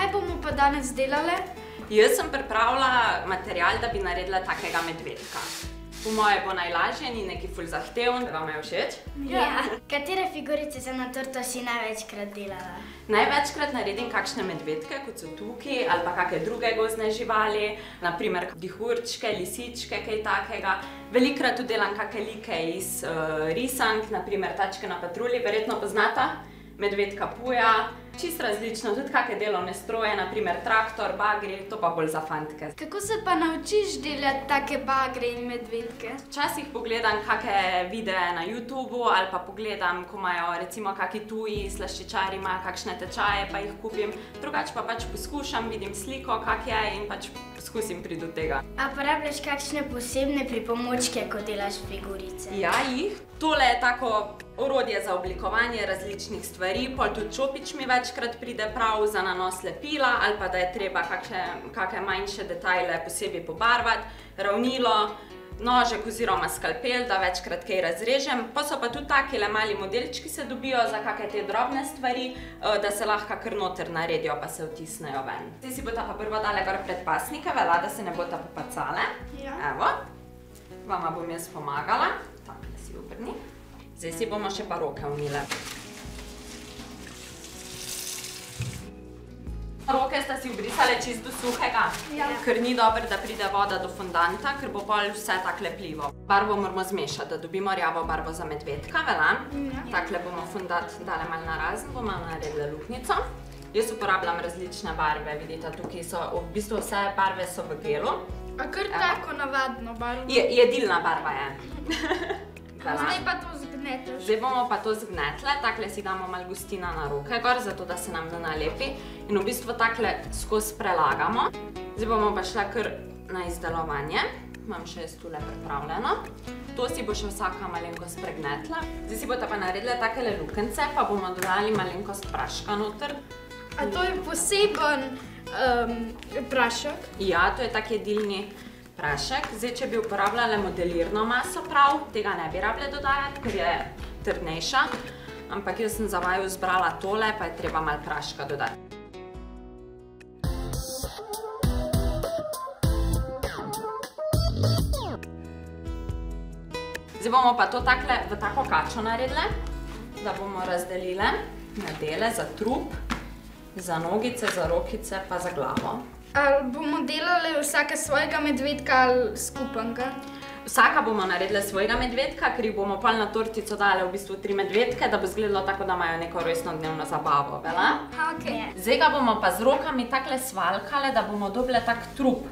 Kaj bomo pa danes delale? Jaz sem pripravila material, da bi naredila takega medvedka. Po moje bo najlažje, ni neki ful zahteven. Vam je všeč? Ja. Katere figurice za na torto si največkrat delala? Največkrat naredim kakšne medvedke, kot so tukaj, ali pa kakšne druge gozdne živali, naprimer dihurčke, lisičke, kaj takega. Velikokrat tudi delam kakšne like iz risank, naprimer Tačke na patrulji, verjetno poznata. Medvedka Puja, čisto različno, tudi kakšne delovne stroje, naprimer traktor, bagri, to pa bolj za fantke. Kako se pa naučiš delati take bagre in medvedke? Včasih pogledam kakšne videe na YouTubeu ali pa pogledam, ko imajo recimo kakšni tuji slaščičari imajo kakšne tečaje, pa jih kupim. Drugače pa pač poskušam, vidim sliko, kak je in pač poskusim priti do tega. A porabljaš kakšne posebne pripomočke, ko delaš figurice? Ja, jih. Tole je tako orodje za oblikovanje različnih stvari, pol tudi čopič mi večkrat pride prav za nanos lepila ali pa da je treba kakšne manjše detajle posebej pobarvati, ravnilo, nožek oziroma skalpel, da večkrat kaj razrežem. Pa so pa tudi takile mali modelčki se dobijo za kakšne te drobne stvari, da se lahko kar noter naredijo pa se vtisnejo ven. Zdaj si bota pa prvo dale gor predpasnike, velja, da se ne bota popacale. Evo, vama bom jaz pomagala. Takle si obrni. Zdaj si bomo še pa roke umile. Roke sta si obrisale čisto suhega, ker ni dobro, da pride voda do fondanta, ker bo pol vse takle plivo. Barvo moramo zmešati, da dobimo rjavo barvo za medvedka, velja. Takle bomo fondant dale malo narazen, bomo naredile luknjico. Jaz uporabljam različne barve, vidite, tukaj so, v bistvu vse barve so v gelu. A kar tako navadno barvo? Jedilna barva je. Zdaj pa to zgneteš. Zdaj bomo pa to zgnetle, takle si damo malo gostina na roke gor, zato da se nam ne nalepi. In v bistvu takle skozi prelagamo. Zdaj bomo pa šla kar na izdelovanje. Imam še jaz tule pripravljeno. To si bo še vsaka malenkost pregnetla. Zdaj si boste pa naredile takele lukence, pa bomo dodali malenkost praška noter. A to je poseben prašek? Ja, to je tak jedilni prašek. Zdaj, če bi uporabljale modelirno maso prav, tega ne bi rabile dodajati, ker je trdnejša. Ampak jaz sem za vaju zbrala tole, pa je treba malo praška dodati. Zdaj bomo pa to takle v tako kačo naredile, da bomo razdelile na dele za trup, za nogice, za rokice pa za glavo. Ali bomo delali vsake svojega medvedka ali skupenega? Vsaka bomo naredile svojega medvedka, ker jih bomo pol na tortico dale v bistvu 3 medvedke, da bo izgledalo tako, da imajo neko rojstnodnevno zabavo, velja? Zdaj ga bomo pa z rokami takle svalkale, da bomo dobile tak trup.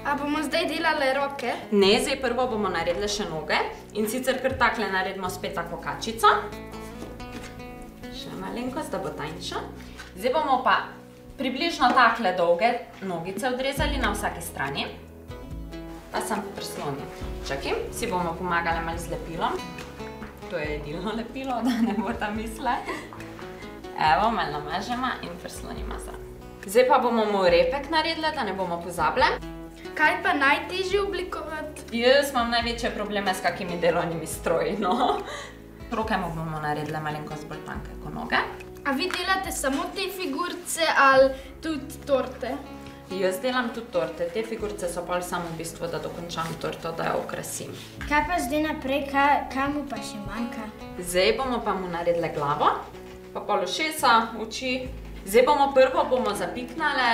A bomo zdaj delale roke? Ne, zdaj prvo bomo naredile še noge in sicer kar takle naredimo spet tako kačico. Še malenkost, da bo tanjša. Zdaj bomo pa približno takle dolge nogice odrezali na vsaki strani. Pa sem prisloni. Čakaj, si bomo pomagale malo z lepilom. To je jedilno lepilo, da ne bo ta misle. Evo, malo namažemo in prislonimo se. Zdaj pa bomo repek naredile, da ne bomo pozabile. Kaj pa najtežje oblikovati? Jaz imam največje probleme s kakimi delovnimi stroji, no. Roke mu bomo naredile malenkost bolj tanke kot noge. A vi delate samo te figurice ali tudi torte? Jaz delam tudi torte. Te figurice so pol samo v bistvu, da dokončam torto, da jo okrasim. Kaj pa zdaj naprej, kaj mu pa še manjka? Zdaj bomo pa mu naredile glavo, pa pol ušesa, oči. Zdaj bomo prvo zapiknale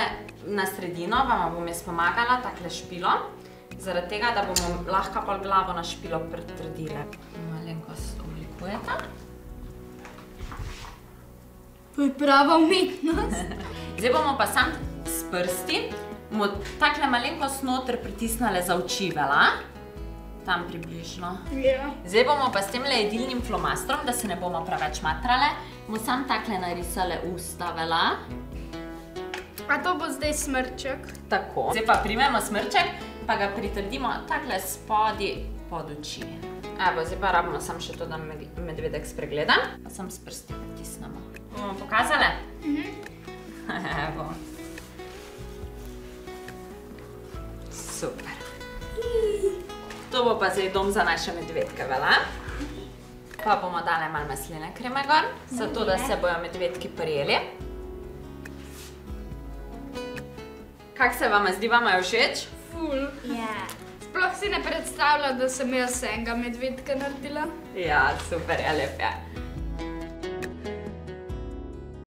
na sredino, vama bom jaz pomagala, takle špilo. Zaradi tega, da bomo lahko pol glavo na špilo pritrdile. Malenkost oblikujete. To je prava umetnost. Zdaj bomo pa sam s prsti takle malenkost noter pritisnile za oči, velja? Tam približno. Zdaj bomo pa s temle jedilnim flomastrom, da se ne bomo preveč matrale, bomo sam takle narisale usta, velja? A to bo zdaj smrček? Tako. Zdaj pa primemo smrček, pa ga pritrdimo takle spodi pod oči. Evo, zdaj pa rabimo sam še to, da medvedek spregledam. Pa sam s prsti pritisnemo. Bomo pokazale? Evo. Super. To bo pa zdaj dom za naše medvedke, velja? Pa bomo dale malo masline kreme gor, zato da se bojo medvedki prijeli. Kak se vama zdi, vama je všeč? Ful. Ja. Sploh si ne predstavljam, da sem jaz enega medvedka naredila. Ja, super, je lep je.